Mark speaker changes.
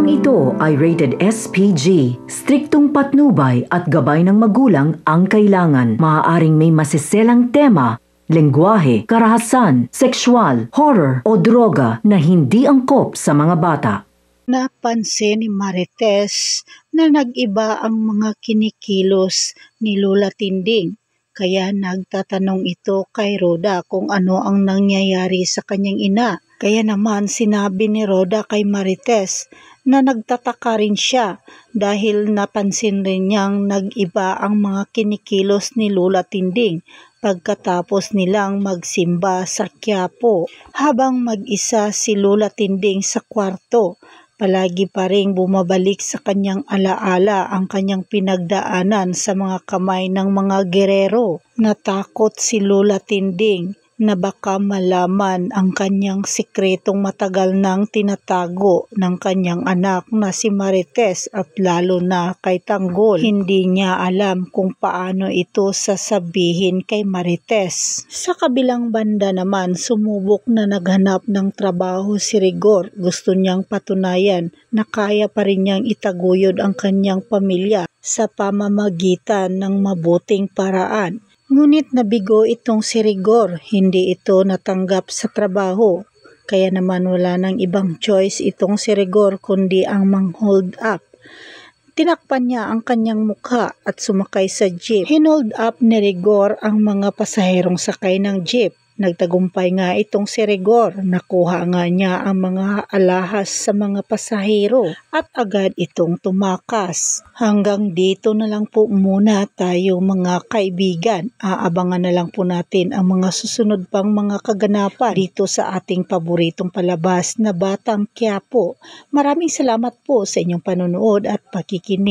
Speaker 1: Programang ito ay rated SPG. Striktong patnubay at gabay ng magulang ang kailangan. Maaaring may masiselang tema, lengguwahe, karahasan, sexual, horror o droga na hindi angkop sa mga bata.
Speaker 2: Napansin ni Marites na nag-iba ang mga kinikilos ni Lola Tinding. Kaya nagtatanong ito kay Rhoda kung ano ang nangyayari sa kanyang ina. Kaya naman sinabi ni Rhoda kay Marites na nagtataka rin siya dahil napansin rin niyang nag-iba ang mga kinikilos ni Lola Tinding pagkatapos nilang magsimba sa Quiapo. Habang mag-isa si Lola Tinding sa kwarto, palagi pa ring bumabalik sa kanyang alaala ang kanyang pinagdaanan sa mga kamay ng mga gerero. Natakot si Lola Tinding na baka malaman ang kanyang sikretong matagal nang tinatago ng kanyang anak na si Marites at lalo na kay Tanggol. Hindi niya alam kung paano ito sasabihin kay Marites. Sa kabilang banda naman, sumubok na naghanap ng trabaho si Rigor. Gusto niyang patunayan na kaya pa rin niyang itaguyod ang kanyang pamilya sa pamamagitan ng mabuting paraan. Ngunit nabigo itong si Rigor, hindi ito natanggap sa trabaho. Kaya naman wala nang ibang choice itong si Rigor kundi ang mang-hold up. Tinakpan niya ang kanyang mukha at sumakay sa jeep. Hinold up ni Rigor ang mga pasaherong sakay ng jeep. Nagtagumpay nga itong si Rigor. Nakuha nga niya ang mga alahas sa mga pasahero at agad itong tumakas. Hanggang dito na lang po muna tayo mga kaibigan. Aabangan na lang po natin ang mga susunod pang mga kaganapan dito sa ating paboritong palabas na Batang Quiapo. Maraming salamat po sa inyong panonood at pakikinig.